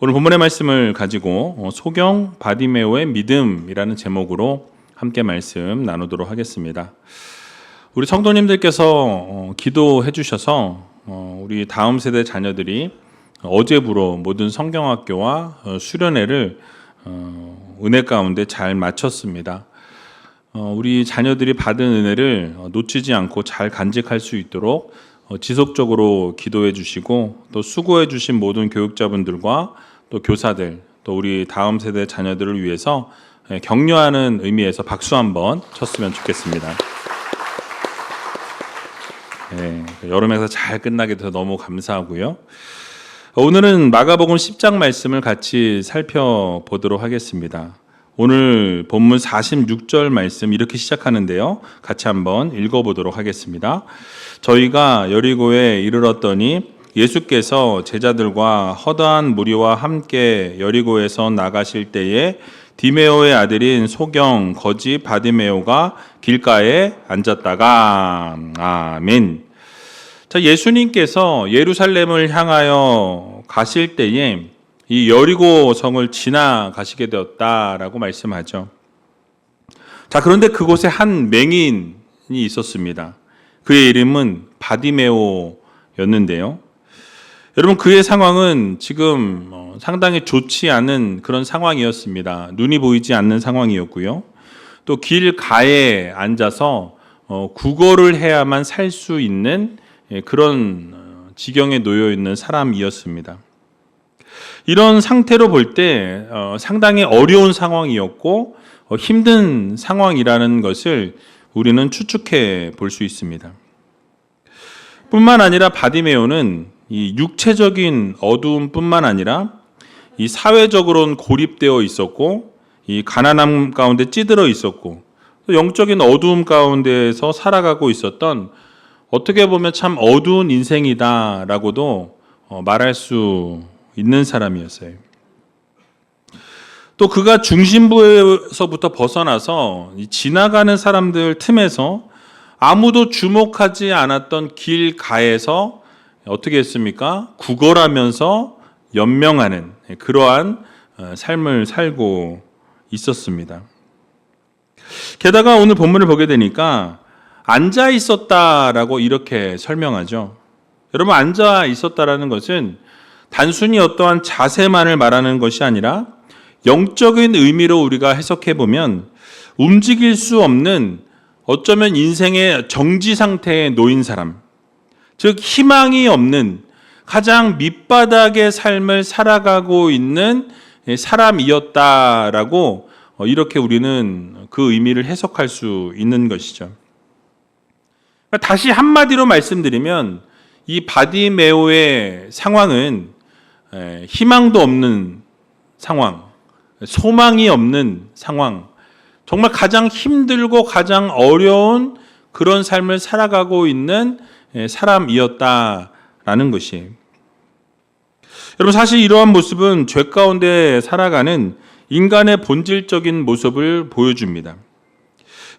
오늘 본문의 말씀을 가지고 소경 바디메오의 믿음이라는 제목으로 함께 말씀 나누도록 하겠습니다. 우리 성도님들께서 기도해 주셔서 우리 다음 세대 자녀들이 어제부로 모든 성경학교와 수련회를 은혜 가운데 잘 마쳤습니다. 우리 자녀들이 받은 은혜를 놓치지 않고 잘 간직할 수 있도록 지속적으로 기도해 주시고 또 수고해 주신 모든 교육자분들과 또 교사들 또 우리 다음 세대 자녀들을 위해서 격려하는 의미에서 박수 한번 쳤으면 좋겠습니다. 여름에서 잘 끝나게 돼서 너무 감사하고요. 오늘은 마가복음 10장 말씀을 같이 살펴보도록 하겠습니다. 오늘 본문 46절 말씀 이렇게 시작하는데요. 같이 한번 읽어보도록 하겠습니다. 저희가 여리고에 이르렀더니 예수께서 제자들과 허다한 무리와 함께 여리고에서 나가실 때에 디메오의 아들인 소경 거지 바디메오가 길가에 앉았다가 아멘. 자, 예수님께서 예루살렘을 향하여 가실 때에 이 여리고 성을 지나가시게 되었다라고 말씀하죠. 자, 그런데 그곳에 한 맹인이 있었습니다. 그의 이름은 바디메오였는데요. 여러분, 그의 상황은 지금 상당히 좋지 않은 그런 상황이었습니다. 눈이 보이지 않는 상황이었고요. 또 길가에 앉아서 구걸을 해야만 살 수 있는 그런 지경에 놓여 있는 사람이었습니다. 이런 상태로 볼 때 상당히 어려운 상황이었고 힘든 상황이라는 것을 우리는 추측해 볼 수 있습니다. 뿐만 아니라 바디메오는 이 육체적인 어두움뿐만 아니라 이 사회적으로는 고립되어 있었고 이 가난함 가운데 찌들어 있었고 또 영적인 어두움 가운데에서 살아가고 있었던 어떻게 보면 참 어두운 인생이다라고도 말할 수 있는 사람이었어요. 또 그가 중심부에서부터 벗어나서 지나가는 사람들 틈에서 아무도 주목하지 않았던 길가에서 어떻게 했습니까? 구걸하면서 연명하는 그러한 삶을 살고 있었습니다. 게다가 오늘 본문을 보게 되니까 앉아 있었다라고 이렇게 설명하죠. 여러분, 앉아 있었다라는 것은 단순히 어떠한 자세만을 말하는 것이 아니라 영적인 의미로 우리가 해석해 보면 움직일 수 없는 어쩌면 인생의 정지 상태에 놓인 사람, 즉 희망이 없는 가장 밑바닥의 삶을 살아가고 있는 사람이었다라고 이렇게 우리는 그 의미를 해석할 수 있는 것이죠. 다시 한마디로 말씀드리면 이 바디메오의 상황은 희망도 없는 상황, 소망이 없는 상황, 정말 가장 힘들고 가장 어려운 그런 삶을 살아가고 있는 사람이었다라는 것이에요. 여러분, 사실 이러한 모습은 죄 가운데 살아가는 인간의 본질적인 모습을 보여줍니다.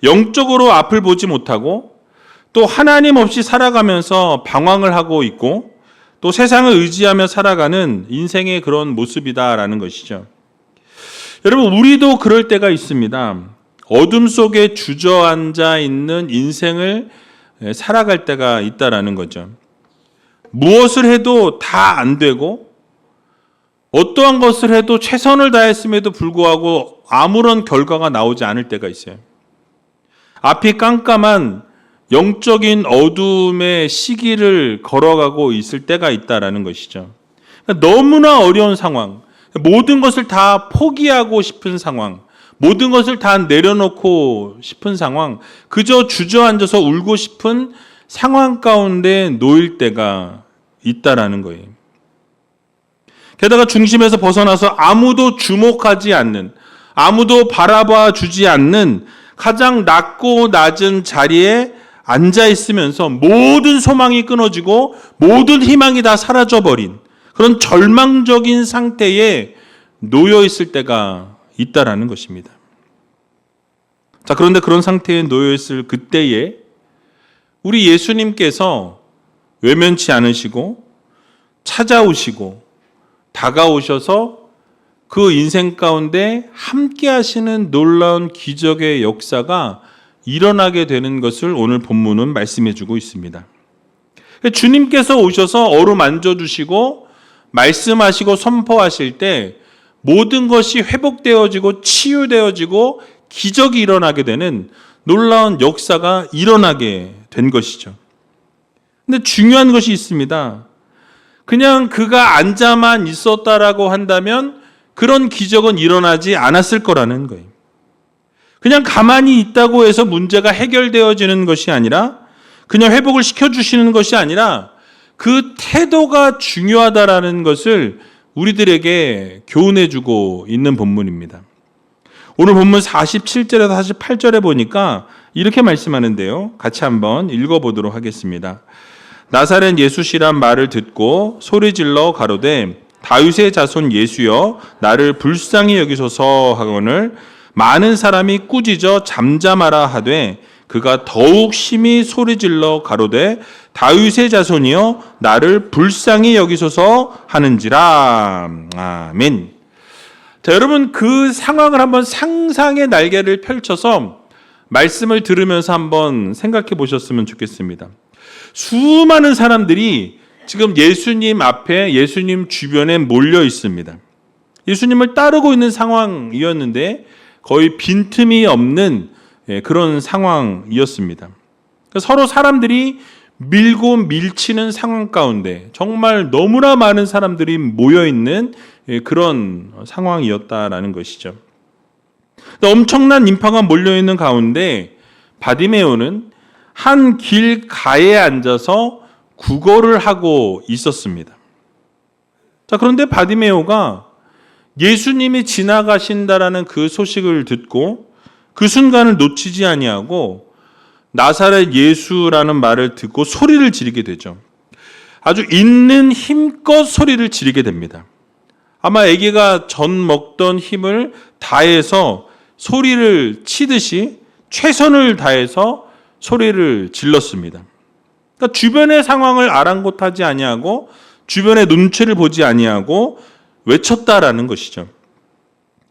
영적으로 앞을 보지 못하고 또 하나님 없이 살아가면서 방황을 하고 있고 또 세상을 의지하며 살아가는 인생의 그런 모습이다라는 것이죠. 여러분, 우리도 그럴 때가 있습니다. 어둠 속에 주저앉아 있는 인생을 살아갈 때가 있다라는 거죠. 무엇을 해도 다 안 되고 어떠한 것을 해도 최선을 다했음에도 불구하고 아무런 결과가 나오지 않을 때가 있어요. 앞이 깜깜한 영적인 어둠의 시기를 걸어가고 있을 때가 있다라는 것이죠. 너무나 어려운 상황, 모든 것을 다 포기하고 싶은 상황, 모든 것을 다 내려놓고 싶은 상황, 그저 주저앉아서 울고 싶은 상황 가운데 놓일 때가 있다라는 거예요. 게다가 중심에서 벗어나서 아무도 주목하지 않는, 아무도 바라봐 주지 않는 가장 낮고 낮은 자리에 앉아 있으면서 모든 소망이 끊어지고 모든 희망이 다 사라져버린 그런 절망적인 상태에 놓여 있을 때가 있다라는 것입니다. 자, 그런데 그런 상태에 놓여 있을 그때에 우리 예수님께서 외면치 않으시고 찾아오시고 다가오셔서 그 인생 가운데 함께 하시는 놀라운 기적의 역사가 일어나게 되는 것을 오늘 본문은 말씀해 주고 있습니다. 주님께서 오셔서 어루만져 주시고 말씀하시고 선포하실 때 모든 것이 회복되어지고 치유되어지고 기적이 일어나게 되는 놀라운 역사가 일어나게 된 것이죠. 근데 중요한 것이 있습니다. 그냥 그가 앉아만 있었다라고 한다면 그런 기적은 일어나지 않았을 거라는 거예요. 그냥 가만히 있다고 해서 문제가 해결되어지는 것이 아니라, 그냥 회복을 시켜주시는 것이 아니라 그 태도가 중요하다라는 것을 우리들에게 교훈해주고 있는 본문입니다. 오늘 본문 47절에서 48절에 보니까 이렇게 말씀하는데요. 같이 한번 읽어보도록 하겠습니다. 나사렛 예수시란 말을 듣고 소리질러 가로되 다윗의 자손 예수여 나를 불쌍히 여기소서 하거늘 많은 사람이 꾸짖어 잠잠하라 하되 그가 더욱 심히 소리질러 가로되 다윗의 자손이여 나를 불쌍히 여기소서 하는지라. 아멘. 자, 여러분 그 상황을 한번 상상의 날개를 펼쳐서 말씀을 들으면서 한번 생각해 보셨으면 좋겠습니다. 수많은 사람들이 지금 예수님 앞에, 예수님 주변에 몰려 있습니다. 예수님을 따르고 있는 상황이었는데 거의 빈틈이 없는 그런 상황이었습니다. 서로 사람들이 밀고 밀치는 상황 가운데 정말 너무나 많은 사람들이 모여 있는 그런 상황이었다라는 것이죠. 엄청난 인파가 몰려 있는 가운데 바디메오는 한 길가에 앉아서 구걸을 하고 있었습니다. 자, 그런데 바디메오가 예수님이 지나가신다라는 그 소식을 듣고 그 순간을 놓치지 아니하고 나사렛 예수라는 말을 듣고 소리를 지르게 되죠. 아주 있는 힘껏 소리를 지르게 됩니다. 아마 아기가 전 먹던 힘을 다해서 소리를 치듯이 최선을 다해서 소리를 질렀습니다. 그러니까 주변의 상황을 아랑곳하지 아니하고 주변의 눈치를 보지 아니하고 외쳤다라는 것이죠.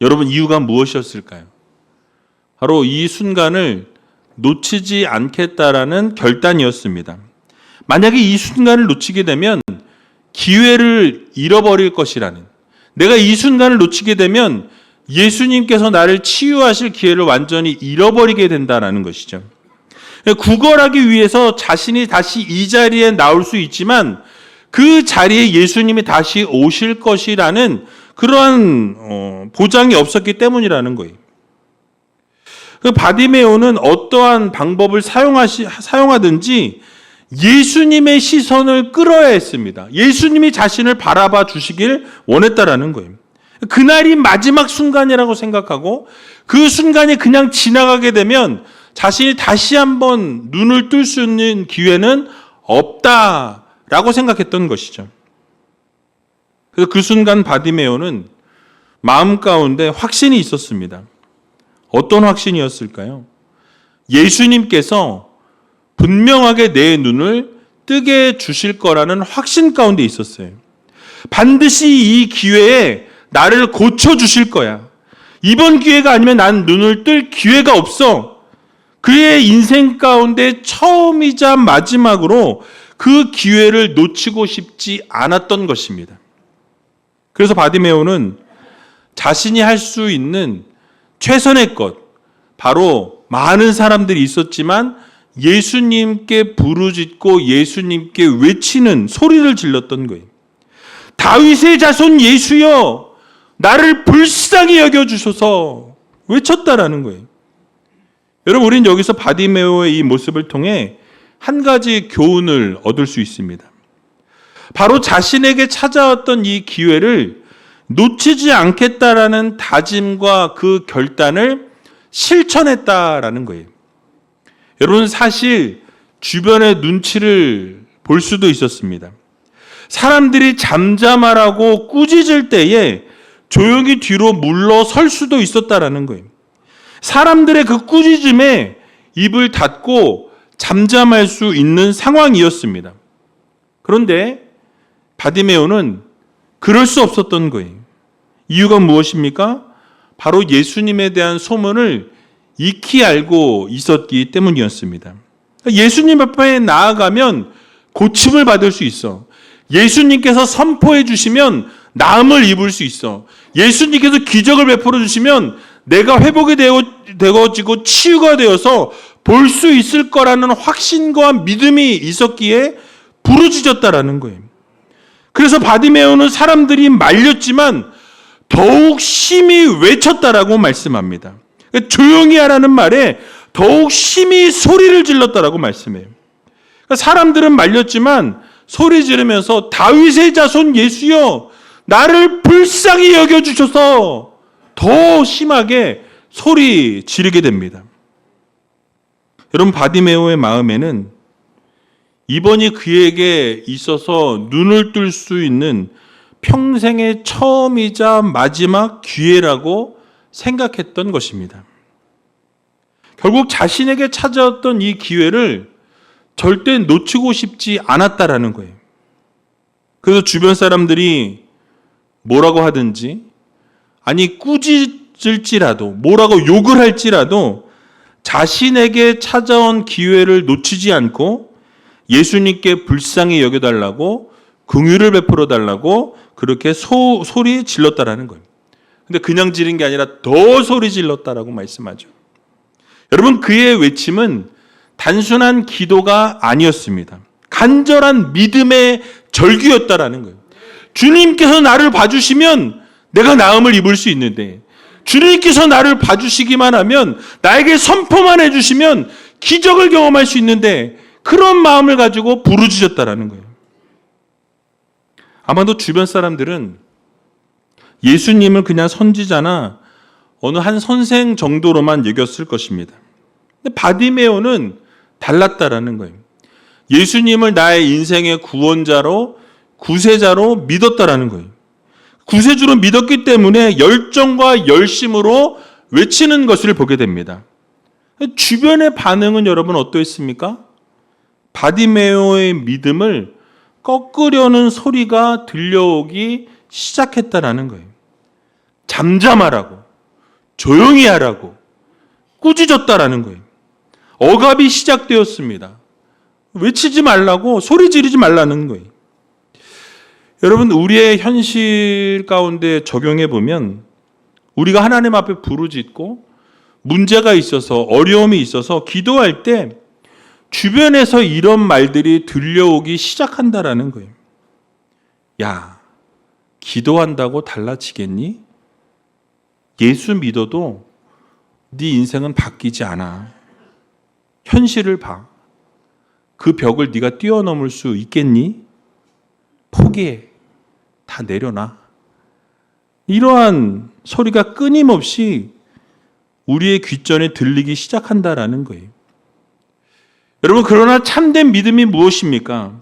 여러분 이유가 무엇이었을까요? 바로 이 순간을 놓치지 않겠다라는 결단이었습니다. 만약에 이 순간을 놓치게 되면 기회를 잃어버릴 것이라는, 내가 이 순간을 놓치게 되면 예수님께서 나를 치유하실 기회를 완전히 잃어버리게 된다는 것이죠. 구걸하기 위해서 자신이 다시 이 자리에 나올 수 있지만 그 자리에 예수님이 다시 오실 것이라는 그러한 보장이 없었기 때문이라는 거예요. 그 바디메오는 어떠한 방법을 사용하든지 예수님의 시선을 끌어야 했습니다. 예수님이 자신을 바라봐 주시길 원했다라는 거예요. 그날이 마지막 순간이라고 생각하고 그 순간이 그냥 지나가게 되면 자신이 다시 한번 눈을 뜰 수 있는 기회는 없다라고 생각했던 것이죠. 그래서 그 순간 바디메오는 마음 가운데 확신이 있었습니다. 어떤 확신이었을까요? 예수님께서 분명하게 내 눈을 뜨게 주실 거라는 확신 가운데 있었어요. 반드시 이 기회에 나를 고쳐주실 거야. 이번 기회가 아니면 난 눈을 뜰 기회가 없어. 그의 인생 가운데 처음이자 마지막으로 그 기회를 놓치고 싶지 않았던 것입니다. 그래서 바디메오는 자신이 할 수 있는 최선의 것, 바로 많은 사람들이 있었지만 예수님께 부르짖고 예수님께 외치는 소리를 질렀던 거예요. 다윗의 자손 예수여, 나를 불쌍히 여겨주소서 외쳤다라는 거예요. 여러분, 우리는 여기서 바디메오의 이 모습을 통해 한 가지 교훈을 얻을 수 있습니다. 바로 자신에게 찾아왔던 이 기회를 놓치지 않겠다라는 다짐과 그 결단을 실천했다라는 거예요. 여러분, 사실 주변의 눈치를 볼 수도 있었습니다. 사람들이 잠잠하라고 꾸짖을 때에 조용히 뒤로 물러설 수도 있었다라는 거예요. 사람들의 그 꾸짖음에 입을 닫고 잠잠할 수 있는 상황이었습니다. 그런데 바디메오는 그럴 수 없었던 거예요. 이유가 무엇입니까? 바로 예수님에 대한 소문을 익히 알고 있었기 때문이었습니다. 예수님 앞에 나아가면 고침을 받을 수 있어. 예수님께서 선포해 주시면 나음을 입을 수 있어. 예수님께서 기적을 베풀어 주시면 내가 회복이 되어지고 치유가 되어서 볼 수 있을 거라는 확신과 믿음이 있었기에 부르짖었다라는 거예요. 그래서 바디메오는 사람들이 말렸지만 더욱 심히 외쳤다라고 말씀합니다. 조용히 하라는 말에 더욱 심히 소리를 질렀다라고 말씀해요. 사람들은 말렸지만 소리 지르면서 다윗의 자손 예수여 나를 불쌍히 여겨주셔서 더 심하게 소리 지르게 됩니다. 여러분, 바디메오의 마음에는 이번이 그에게 있어서 눈을 뜰 수 있는 평생의 처음이자 마지막 기회라고 생각했던 것입니다. 결국 자신에게 찾아왔던 이 기회를 절대 놓치고 싶지 않았다라는 거예요. 그래서 주변 사람들이 뭐라고 하든지, 아니 꾸짖을지라도, 뭐라고 욕을 할지라도 자신에게 찾아온 기회를 놓치지 않고 예수님께 불쌍히 여겨달라고, 긍휼을 베풀어 달라고 그렇게 소리 질렀다라는 거예요. 근데 그냥 지른 게 아니라 더 소리 질렀다라고 말씀하죠. 여러분, 그의 외침은 단순한 기도가 아니었습니다. 간절한 믿음의 절규였다라는 거예요. 주님께서 나를 봐주시면 내가 나음을 입을 수 있는데, 주님께서 나를 봐주시기만 하면, 나에게 선포만 해주시면 기적을 경험할 수 있는데, 그런 마음을 가지고 부르짖었다라는 거예요. 아마도 주변 사람들은 예수님을 그냥 선지자나 어느 한 선생 정도로만 여겼을 것입니다. 근데 바디메오는 달랐다라는 거예요. 예수님을 나의 인생의 구원자로, 구세자로 믿었다라는 거예요. 구세주로 믿었기 때문에 열정과 열심으로 외치는 것을 보게 됩니다. 주변의 반응은 여러분 어떠했습니까? 바디메오의 믿음을 꺾으려는 소리가 들려오기 시작했다라는 거예요. 잠잠하라고, 조용히 하라고, 꾸짖었다라는 거예요. 억압이 시작되었습니다. 외치지 말라고, 소리 지르지 말라는 거예요. 여러분, 우리의 현실 가운데 적용해 보면 우리가 하나님 앞에 부르짖고 문제가 있어서, 어려움이 있어서 기도할 때 주변에서 이런 말들이 들려오기 시작한다라는 거예요. 야, 기도한다고 달라지겠니? 예수 믿어도 네 인생은 바뀌지 않아. 현실을 봐. 그 벽을 네가 뛰어넘을 수 있겠니? 포기해. 다 내려놔. 이러한 소리가 끊임없이 우리의 귓전에 들리기 시작한다라는 거예요. 여러분, 그러나 참된 믿음이 무엇입니까?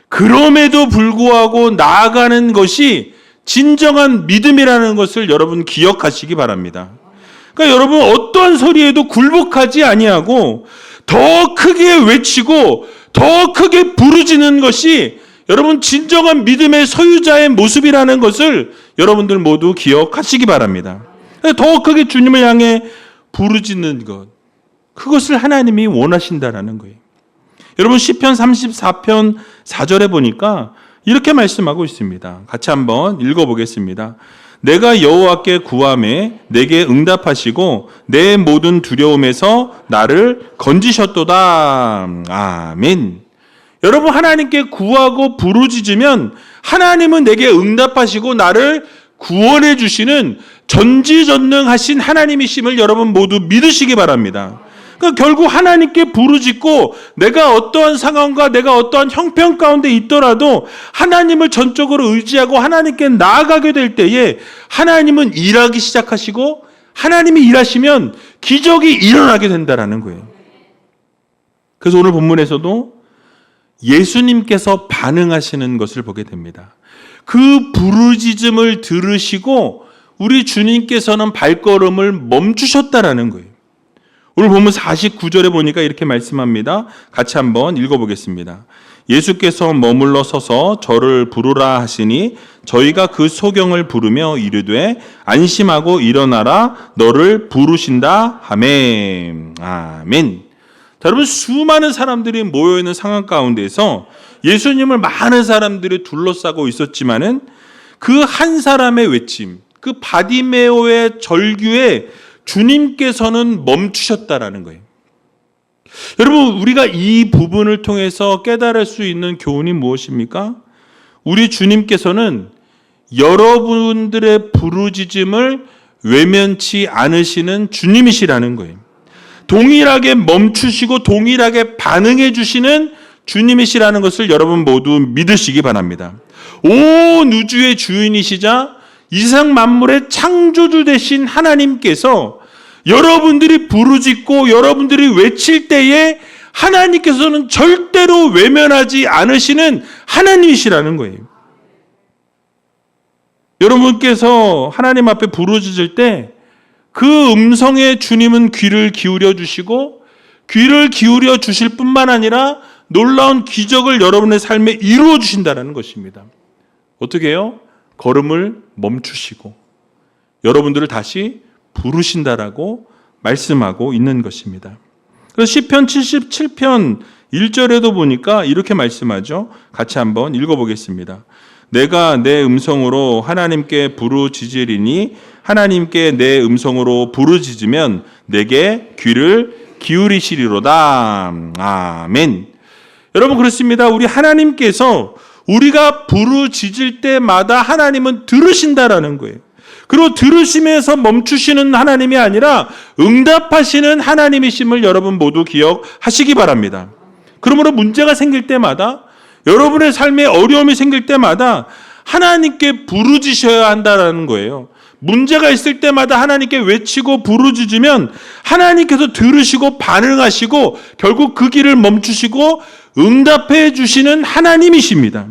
그럼에도 불구하고 나아가는 것이 진정한 믿음이라는 것을 여러분 기억하시기 바랍니다. 그러니까 여러분, 어떠한 소리에도 굴복하지 아니하고 더 크게 외치고 더 크게 부르짖는 것이 여러분 진정한 믿음의 소유자의 모습이라는 것을 여러분들 모두 기억하시기 바랍니다. 더 크게 주님을 향해 부르짖는 것, 그것을 하나님이 원하신다라는 거예요. 여러분, 시편 34편 4절에 보니까 이렇게 말씀하고 있습니다. 같이 한번 읽어보겠습니다. 내가 여호와께 구하매 내게 응답하시고 내 모든 두려움에서 나를 건지셨도다. 아멘. 여러분, 하나님께 구하고 부르짖으면 하나님은 내게 응답하시고 나를 구원해 주시는 전지전능하신 하나님이심을 여러분 모두 믿으시기 바랍니다. 그러니까 결국 하나님께 부르짖고 내가 어떠한 상황과 내가 어떠한 형편 가운데 있더라도 하나님을 전적으로 의지하고 하나님께 나아가게 될 때에 하나님은 일하기 시작하시고 하나님이 일하시면 기적이 일어나게 된다는 거예요. 그래서 오늘 본문에서도 예수님께서 반응하시는 것을 보게 됩니다. 그 부르짖음을 들으시고 우리 주님께서는 발걸음을 멈추셨다라는 거예요. 오늘 본문 49절에 보니까 이렇게 말씀합니다. 같이 한번 읽어보겠습니다. 예수께서 머물러 서서 저를 부르라 하시니 저희가 그 소경을 부르며 이르되 안심하고 일어나라 너를 부르신다 아멘. 아멘. 자, 여러분 수많은 사람들이 모여있는 상황 가운데서 예수님을 많은 사람들이 둘러싸고 있었지만은 그 한 사람의 외침, 그 바디메오의 절규에 주님께서는 멈추셨다라는 거예요. 여러분 우리가 이 부분을 통해서 깨달을 수 있는 교훈이 무엇입니까? 우리 주님께서는 여러분들의 부르짖음을 외면치 않으시는 주님이시라는 거예요. 동일하게 멈추시고 동일하게 반응해 주시는 주님이시라는 것을 여러분 모두 믿으시기 바랍니다. 온 우주의 주인이시자 이상 만물의 창조주 되신 하나님께서 여러분들이 부르짖고 여러분들이 외칠 때에 하나님께서는 절대로 외면하지 않으시는 하나님이시라는 거예요. 여러분께서 하나님 앞에 부르짖을 때 그 음성에 주님은 귀를 기울여 주시고 귀를 기울여 주실 뿐만 아니라 놀라운 기적을 여러분의 삶에 이루어 주신다는 것입니다. 어떻게 해요? 걸음을 멈추시고 여러분들을 다시 부르신다라고 말씀하고 있는 것입니다. 그래서 시편 77편 1절에도 보니까 이렇게 말씀하죠. 같이 한번 읽어보겠습니다. 내가 내 음성으로 하나님께 부르짖으리니 하나님께 내 음성으로 부르짖으면 내게 귀를 기울이시리로다. 아멘. 여러분 그렇습니다. 우리 하나님께서 우리가 부르짖을 때마다 하나님은 들으신다라는 거예요. 그리고 들으시면서 멈추시는 하나님이 아니라 응답하시는 하나님이심을 여러분 모두 기억하시기 바랍니다. 그러므로 문제가 생길 때마다 여러분의 삶에 어려움이 생길 때마다 하나님께 부르짖어야 한다는 거예요. 문제가 있을 때마다 하나님께 외치고 부르짖으면 하나님께서 들으시고 반응하시고 결국 그 길을 멈추시고 응답해 주시는 하나님이십니다.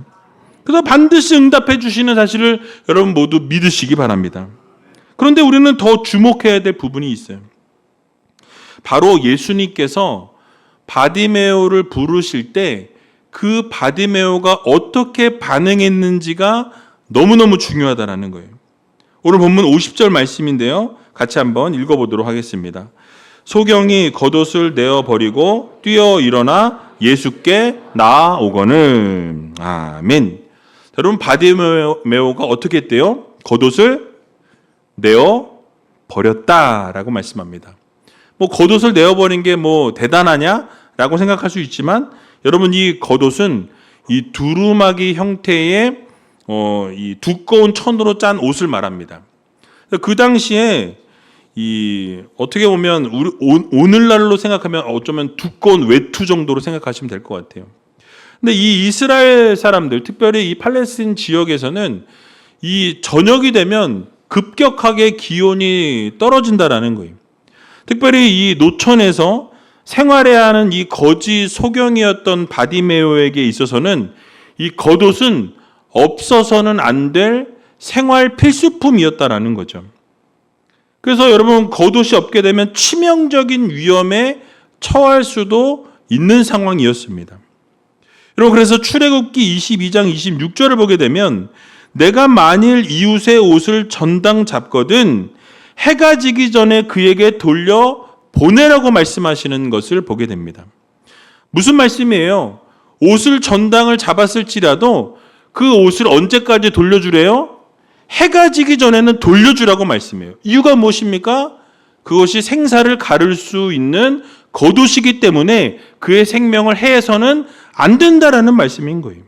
그래서 반드시 응답해 주시는 사실을 여러분 모두 믿으시기 바랍니다. 그런데 우리는 더 주목해야 될 부분이 있어요. 바로 예수님께서 바디메오를 부르실 때 그 바디메오가 어떻게 반응했는지가 너무너무 중요하다는 거예요. 오늘 본문 50절 말씀인데요. 같이 한번 읽어보도록 하겠습니다. 소경이 겉옷을 내어버리고 뛰어 일어나 예수께 나아오거늘. 아멘. 여러분 바디메오가 어떻게 했대요? 겉옷을 내어버렸다라고 말씀합니다. 뭐 겉옷을 내어버린 게 뭐 대단하냐라고 생각할 수 있지만 여러분 이 겉옷은 이 두루마기 형태의 이 두꺼운 천으로 짠 옷을 말합니다. 그 당시에 이 어떻게 보면 우리 오늘날로 생각하면 어쩌면 두꺼운 외투 정도로 생각하시면 될 것 같아요. 근데 이 이스라엘 사람들, 특별히 이 팔레스틴 지역에서는 이 저녁이 되면 급격하게 기온이 떨어진다라는 거예요. 특별히 이 노천에서 생활해야 하는 이 거지 소경이었던 바디메오에게 있어서는 이 겉옷은 없어서는 안 될 생활 필수품이었다라는 거죠. 그래서 여러분 겉옷이 없게 되면 치명적인 위험에 처할 수도 있는 상황이었습니다. 여러분 그래서 출애굽기 22장 26절을 보게 되면 내가 만일 이웃의 옷을 전당 잡거든 해가 지기 전에 그에게 돌려 보내라고 말씀하시는 것을 보게 됩니다. 무슨 말씀이에요? 옷을 전당을 잡았을지라도 그 옷을 언제까지 돌려주래요? 해가 지기 전에는 돌려주라고 말씀해요. 이유가 무엇입니까? 그것이 생사를 가를 수 있는 겉옷이기 때문에 그의 생명을 해서는 안 된다라는 말씀인 거예요.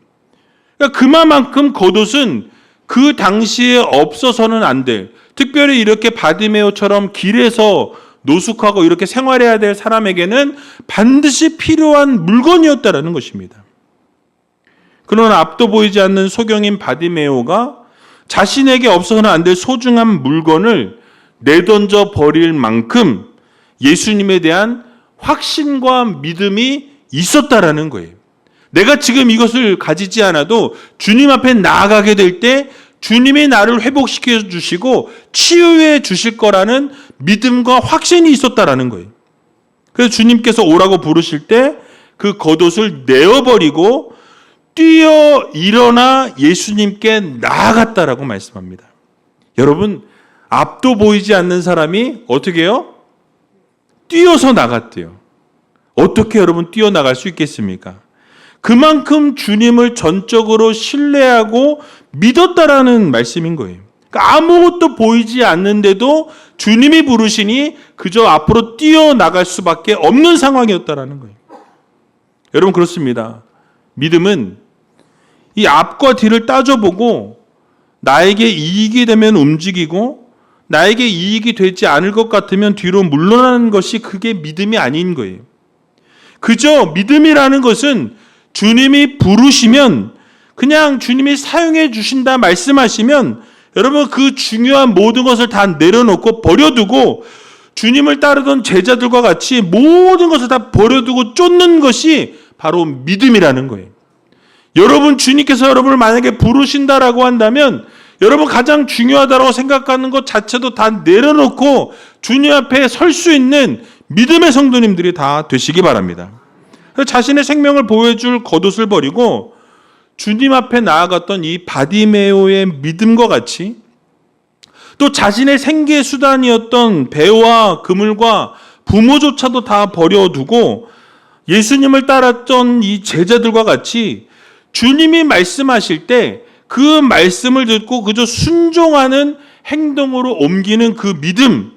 그러니까 그만큼 겉옷은 그 당시에 없어서는 안 될, 특별히 이렇게 바디메오처럼 길에서 노숙하고 이렇게 생활해야 될 사람에게는 반드시 필요한 물건이었다라는 것입니다. 그러나 앞도 보이지 않는 소경인 바디메오가 자신에게 없어서는 안 될 소중한 물건을 내던져 버릴 만큼 예수님에 대한 확신과 믿음이 있었다라는 거예요. 내가 지금 이것을 가지지 않아도 주님 앞에 나아가게 될 때 주님이 나를 회복시켜 주시고 치유해 주실 거라는 믿음과 확신이 있었다라는 거예요. 그래서 주님께서 오라고 부르실 때 그 겉옷을 내어버리고 뛰어 일어나 예수님께 나아갔다라고 말씀합니다. 여러분, 앞도 보이지 않는 사람이 어떻게 해요? 뛰어서 나갔대요. 어떻게 여러분 뛰어나갈 수 있겠습니까? 그만큼 주님을 전적으로 신뢰하고 믿었다라는 말씀인 거예요. 그러니까 아무것도 보이지 않는데도 주님이 부르시니 그저 앞으로 뛰어나갈 수밖에 없는 상황이었다라는 거예요. 여러분, 그렇습니다. 믿음은 이 앞과 뒤를 따져보고 나에게 이익이 되면 움직이고 나에게 이익이 되지 않을 것 같으면 뒤로 물러나는 것이 그게 믿음이 아닌 거예요. 그저 믿음이라는 것은 주님이 부르시면 그냥 주님이 사용해 주신다 말씀하시면 여러분 그 중요한 모든 것을 다 내려놓고 버려두고 주님을 따르던 제자들과 같이 모든 것을 다 버려두고 쫓는 것이 바로 믿음이라는 거예요. 여러분, 주님께서 여러분을 만약에 부르신다라고 한다면 여러분 가장 중요하다고 생각하는 것 자체도 다 내려놓고 주님 앞에 설 수 있는 믿음의 성도님들이 다 되시기 바랍니다. 자신의 생명을 보여줄 겉옷을 버리고 주님 앞에 나아갔던 이 바디메오의 믿음과 같이 또 자신의 생계 수단이었던 배와 그물과 부모조차도 다 버려두고 예수님을 따랐던 이 제자들과 같이 주님이 말씀하실 때 그 말씀을 듣고 그저 순종하는 행동으로 옮기는 그 믿음,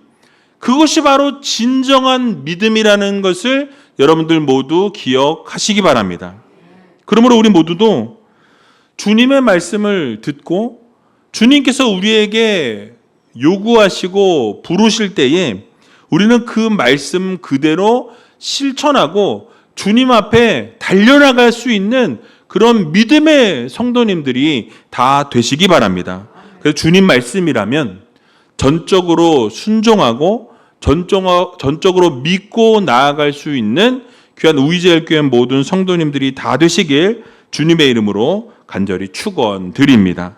그것이 바로 진정한 믿음이라는 것을 여러분들 모두 기억하시기 바랍니다. 그러므로 우리 모두도 주님의 말씀을 듣고 주님께서 우리에게 요구하시고 부르실 때에 우리는 그 말씀 그대로 실천하고 주님 앞에 달려나갈 수 있는 그런 믿음의 성도님들이 다 되시기 바랍니다. 그래서 주님 말씀이라면 전적으로 순종하고 전적으로 믿고 나아갈 수 있는 귀한 우이제일교회 모든 성도님들이 다 되시길 주님의 이름으로 간절히 축원드립니다.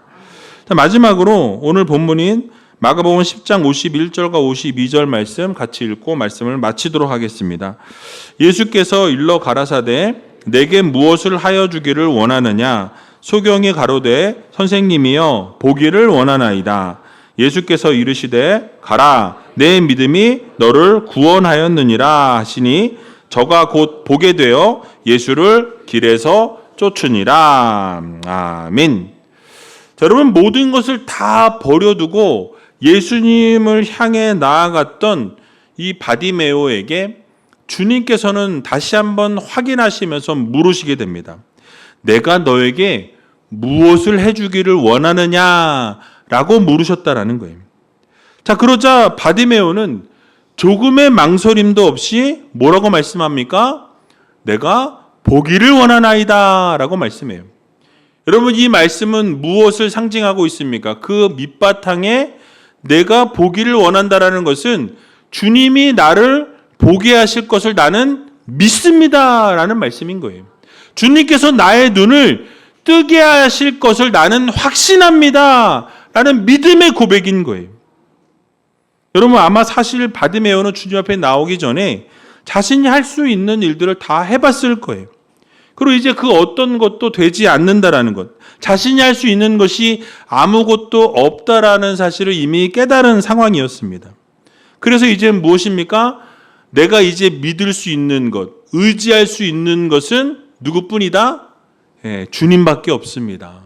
자, 마지막으로 오늘 본문인 마가복음 10장 51절과 52절 말씀 같이 읽고 말씀을 마치도록 하겠습니다. 예수께서 일러 가라사대 내게 무엇을 하여 주기를 원하느냐? 소경이 가로되 선생님이여 보기를 원하나이다. 예수께서 이르시되 가라 내 믿음이 너를 구원하였느니라 하시니 저가 곧 보게 되어 예수를 길에서 쫓으니라. 아멘. 자, 여러분, 모든 것을 다 버려두고 예수님을 향해 나아갔던 이 바디메오에게 주님께서는 다시 한번 확인하시면서 물으시게 됩니다. 내가 너에게 무엇을 해주기를 원하느냐라고 물으셨다라는 거예요. 자, 그러자 바디메오는 조금의 망설임도 없이 뭐라고 말씀합니까? 내가 보기를 원하나이다 라고 말씀해요. 여러분, 이 말씀은 무엇을 상징하고 있습니까? 그 밑바탕에 내가 보기를 원한다라는 것은 주님이 나를 보게 하실 것을 나는 믿습니다라는 말씀인 거예요. 주님께서 나의 눈을 뜨게 하실 것을 나는 확신합니다라는 믿음의 고백인 거예요. 여러분, 아마 사실 바디메오는 주님 앞에 나오기 전에 자신이 할 수 있는 일들을 다 해봤을 거예요. 그리고 이제 그 어떤 것도 되지 않는다라는 것, 자신이 할 수 있는 것이 아무것도 없다라는 사실을 이미 깨달은 상황이었습니다. 그래서 이제 무엇입니까? 내가 이제 믿을 수 있는 것, 의지할 수 있는 것은 누구뿐이다? 주님밖에 없습니다.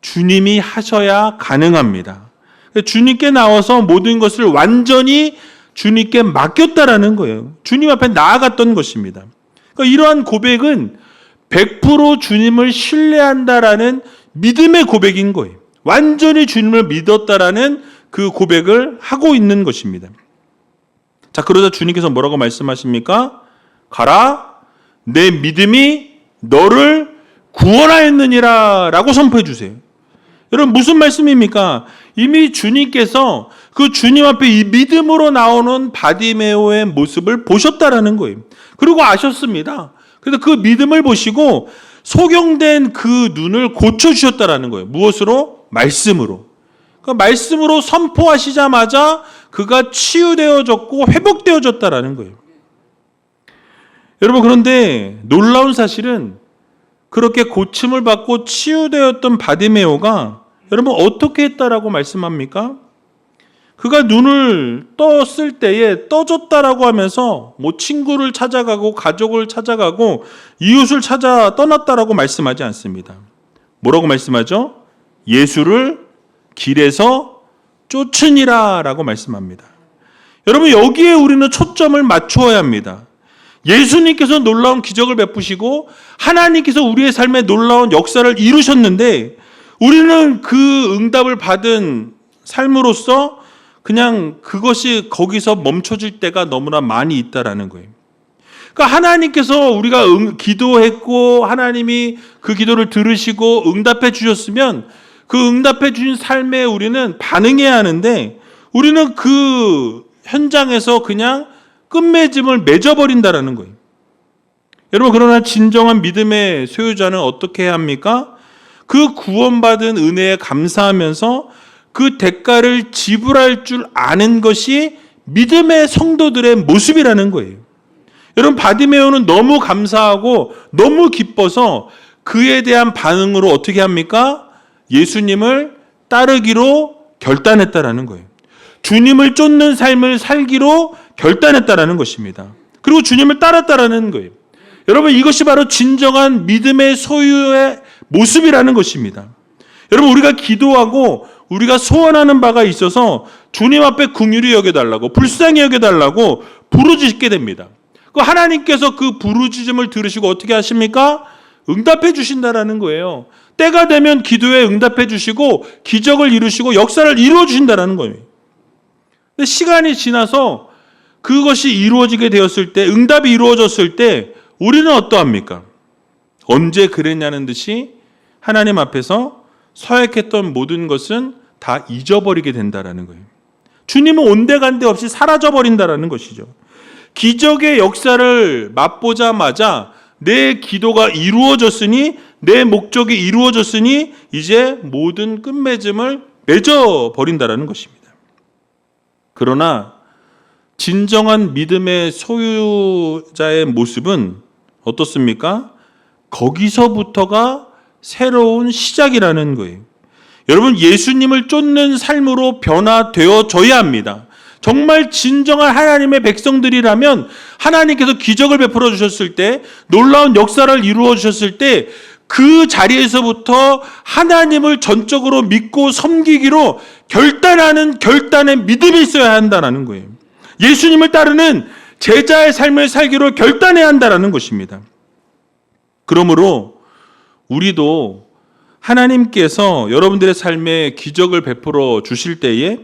주님이 하셔야 가능합니다. 주님께 나와서 모든 것을 완전히 주님께 맡겼다라는 거예요. 주님 앞에 나아갔던 것입니다. 그러니까 이러한 고백은 100% 주님을 신뢰한다라는 믿음의 고백인 거예요. 완전히 주님을 믿었다라는 그 고백을 하고 있는 것입니다. 자, 그러자 주님께서 뭐라고 말씀하십니까? 가라, 내 믿음이 너를 구원하였느니라 라고 선포해 주세요. 여러분, 무슨 말씀입니까? 이미 주님께서 그 주님 앞에 이 믿음으로 나오는 바디메오의 모습을 보셨다라는 거예요. 그리고 아셨습니다. 그래서 그 믿음을 보시고 소경된 그 눈을 고쳐주셨다라는 거예요. 무엇으로? 말씀으로. 그 말씀으로 선포하시자마자 그가 치유되어졌고 회복되어졌다라는 거예요. 여러분, 그런데 놀라운 사실은 그렇게 고침을 받고 치유되었던 바디메오가 여러분 어떻게 했다라고 말씀합니까? 그가 눈을 떴을 때에 떠졌다라고 하면서 뭐 친구를 찾아가고 가족을 찾아가고 이웃을 찾아 떠났다라고 말씀하지 않습니다. 뭐라고 말씀하죠? 예수를 길에서 쫓으니라 라고 말씀합니다. 여러분, 여기에 우리는 초점을 맞추어야 합니다. 예수님께서 놀라운 기적을 베푸시고 하나님께서 우리의 삶에 놀라운 역사를 이루셨는데 우리는 그 응답을 받은 삶으로서 그냥 그것이 거기서 멈춰질 때가 너무나 많이 있다라는 거예요. 그러니까 하나님께서 우리가 기도했고 하나님이 그 기도를 들으시고 응답해 주셨으면 그 응답해 주신 삶에 우리는 반응해야 하는데 우리는 그 현장에서 그냥 끝맺음을 맺어버린다라는 거예요. 여러분, 그러나 진정한 믿음의 소유자는 어떻게 해야 합니까? 그 구원받은 은혜에 감사하면서 그 대가를 지불할 줄 아는 것이 믿음의 성도들의 모습이라는 거예요. 여러분, 바디메오는 너무 감사하고 너무 기뻐서 그에 대한 반응으로 어떻게 합니까? 예수님을 따르기로 결단했다라는 거예요. 주님을 쫓는 삶을 살기로 결단했다라는 것입니다. 그리고 주님을 따랐다라는 거예요. 여러분, 이것이 바로 진정한 믿음의 소유의 모습이라는 것입니다. 여러분, 우리가 기도하고 우리가 소원하는 바가 있어서 주님 앞에 긍휼히 여겨달라고 불쌍히 여겨달라고 부르짖게 됩니다. 그 하나님께서 그 부르짖음을 들으시고 어떻게 하십니까? 응답해 주신다라는 거예요. 때가 되면 기도에 응답해 주시고 기적을 이루시고 역사를 이루어 주신다라는 거예요. 근데 시간이 지나서 그것이 이루어지게 되었을 때, 응답이 이루어졌을 때 우리는 어떠합니까? 언제 그랬냐는 듯이 하나님 앞에서 서약했던 모든 것은 다 잊어버리게 된다라는 거예요. 주님은 온데간데 없이 사라져버린다라는 것이죠. 기적의 역사를 맛보자마자 내 기도가 이루어졌으니, 내 목적이 이루어졌으니 이제 모든 끝맺음을 맺어버린다라는 것입니다. 그러나 진정한 믿음의 소유자의 모습은 어떻습니까? 거기서부터가 새로운 시작이라는 거예요. 여러분, 예수님을 쫓는 삶으로 변화되어져야 합니다. 정말 진정한 하나님의 백성들이라면 하나님께서 기적을 베풀어 주셨을 때, 놀라운 역사를 이루어 주셨을 때 그 자리에서부터 하나님을 전적으로 믿고 섬기기로 결단하는 결단의 믿음이 있어야 한다는 거예요. 예수님을 따르는 제자의 삶을 살기로 결단해야 한다는 것입니다. 그러므로 우리도 하나님께서 여러분들의 삶에 기적을 베풀어 주실 때에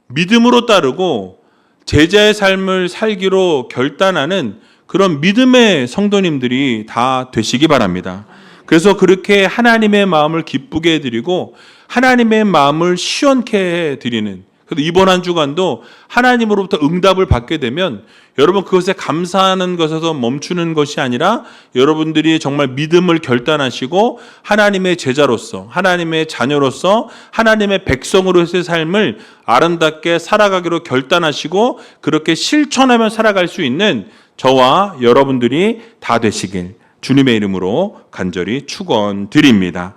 믿음으로 따르고 제자의 삶을 살기로 결단하는 그런 믿음의 성도님들이 다 되시기 바랍니다. 그래서 그렇게 하나님의 마음을 기쁘게 해드리고 하나님의 마음을 시원케 해드리는, 그래서 이번 한 주간도 하나님으로부터 응답을 받게 되면 여러분 그것에 감사하는 것에서 멈추는 것이 아니라 여러분들이 정말 믿음을 결단하시고 하나님의 제자로서, 하나님의 자녀로서, 하나님의 백성으로서의 삶을 아름답게 살아가기로 결단하시고 그렇게 실천하며 살아갈 수 있는 저와 여러분들이 다 되시길 주님의 이름으로 간절히 축원드립니다.